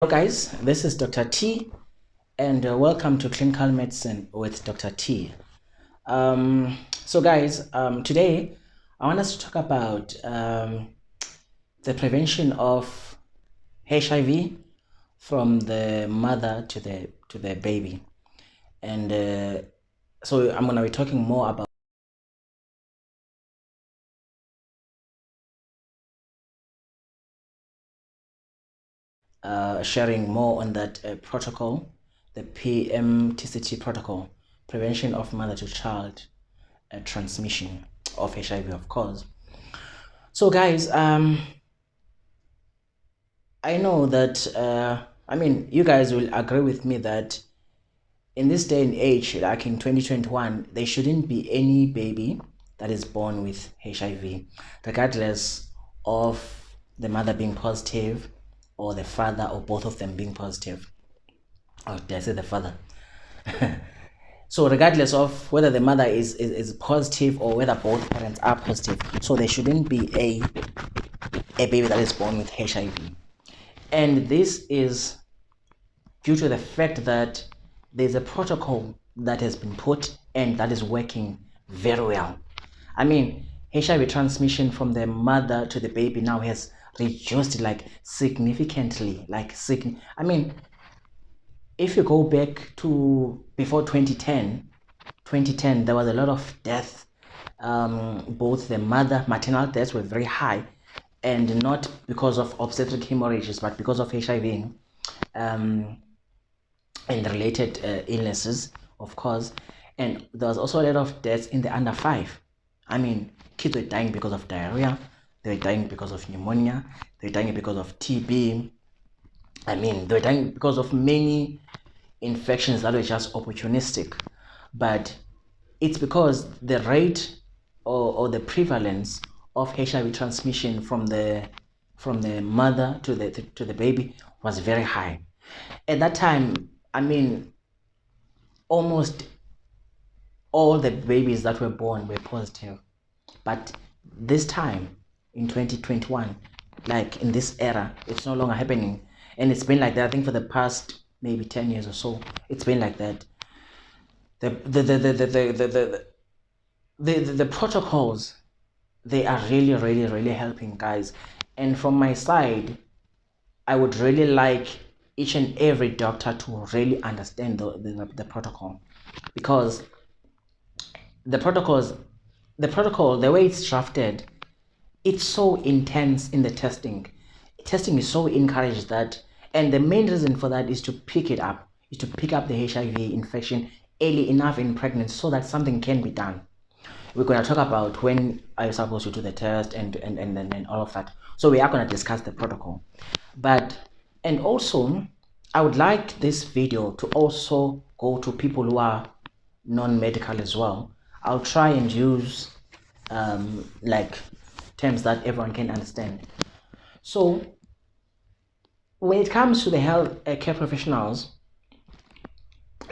Hello guys, this is Dr. T and welcome to Clinical Medicine with Dr. T. So guys, today I want us to talk about the prevention of HIV from the mother to the baby. And so I'm going to be talking more about sharing more on that protocol, the PMTCT protocol, prevention of mother to child transmission of HIV, of course. So guys, I know that you guys will agree with me that in this day and age, like in 2021, there shouldn't be any baby that is born with HIV, regardless of the mother being positive or the father or both of them being positive. Or did I say the father? So regardless of whether the mother is positive or whether both parents are positive, so there shouldn't be a baby that is born with HIV. And this is due to the fact that there's a protocol that has been put and that is working very well. I mean, HIV transmission from the mother to the baby now has reduced like significantly, if you go back to before 2010, there was a lot of death. Both the maternal deaths were very high, and not because of obstetric hemorrhages, but because of HIV and related illnesses, of course. And there was also a lot of deaths in the under 5. I mean, kids were dying because of diarrhea, they were dying because of pneumonia, they were dying because of TB. I mean, they were dying because of many infections that were just opportunistic. But it's because the rate or the prevalence of HIV transmission from the mother to the baby was very high. At that time, I mean, almost all the babies that were born were positive. But this time in 2021, like in this era, it's no longer happening. And it's been like that, I think, for the past maybe 10 years or so. It's been like that. The protocols, they are really helping, guys. And from my side, I would really like each and every doctor to really understand the protocol, because the protocol, the way it's drafted, it's so intense in the testing. Testing is so encouraged that, and the main reason for that is to pick it up, is to pick up the HIV infection early enough in pregnancy so that something can be done. We're going to talk about when are you supposed to do the test and all of that. So we are going to discuss the protocol. And also, I would like this video to also go to people who are non-medical as well. I'll try and use like terms that everyone can understand. So when it comes to the health care professionals,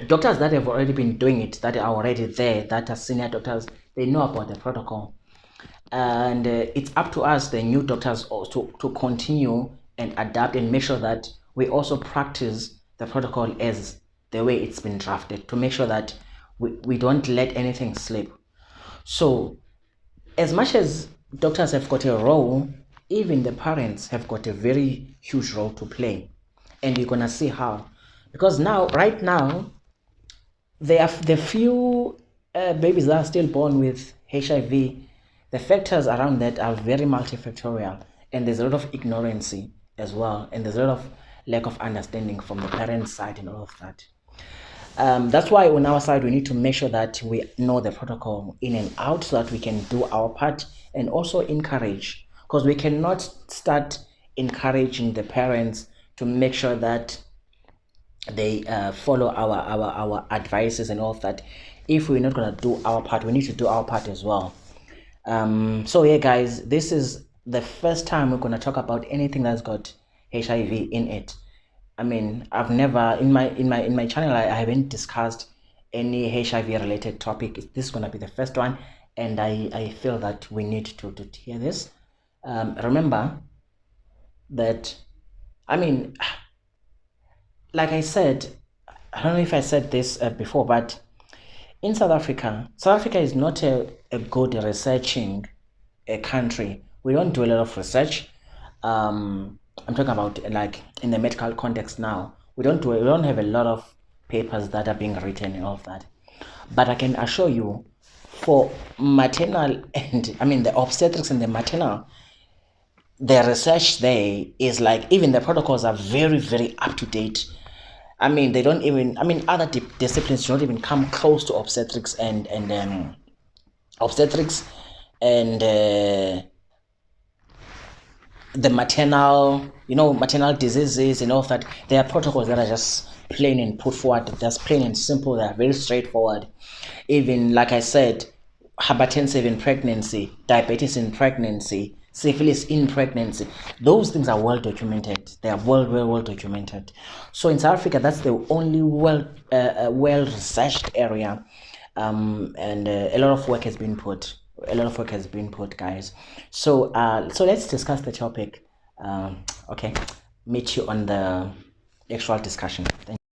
doctors that have already been doing it, that are already there, that are senior doctors, they know about the protocol. And it's up to us, the new doctors, also to continue and adapt and make sure that we also practice the protocol as the way it's been drafted, to make sure that we don't let anything slip. So as much as doctors have got a role, even the parents have got a very huge role to play. And you're gonna see how. Because now, right now, the few babies that are still born with HIV, the factors around that are very multifactorial, and there's a lot of ignorancy as well, and there's a lot of lack of understanding from the parents' side and all of that. That's why on our side we need to make sure that we know the protocol in and out so that we can do our part and also encourage, because we cannot start encouraging the parents to make sure that they follow our advices and all of that. If we're not going to do our part, we need to do our part as well. So yeah, guys, this is the first time we're going to talk about anything that's got HIV in it. I mean, I've never in my channel, I haven't discussed any HIV related topic. This is going to be the first one, and I feel that we need to hear this. Remember that, I mean, like I said, I don't know if I said this before, but in South Africa is not a good researching a country. We don't do a lot of research. I'm talking about like in the medical context now. We don't have a lot of papers that are being written and all of that. But I can assure you, for maternal and I mean the obstetrics and the maternal, the research there is like even the protocols are very very up to date. I mean they don't even, I mean other disciplines don't even come close to obstetrics and obstetrics and the maternal, maternal diseases and all of that. There are protocols that are just plain and put forward, just plain and simple. They are very straightforward. Even like I said, hypertensive in pregnancy, diabetes in pregnancy, syphilis in pregnancy, those things are well documented. They are well documented. So in South Africa, that's the only well researched area, and a lot of work has been put. A lot of work has been put, guys. So let's discuss the topic. Okay, meet you on the actual discussion. Thank you.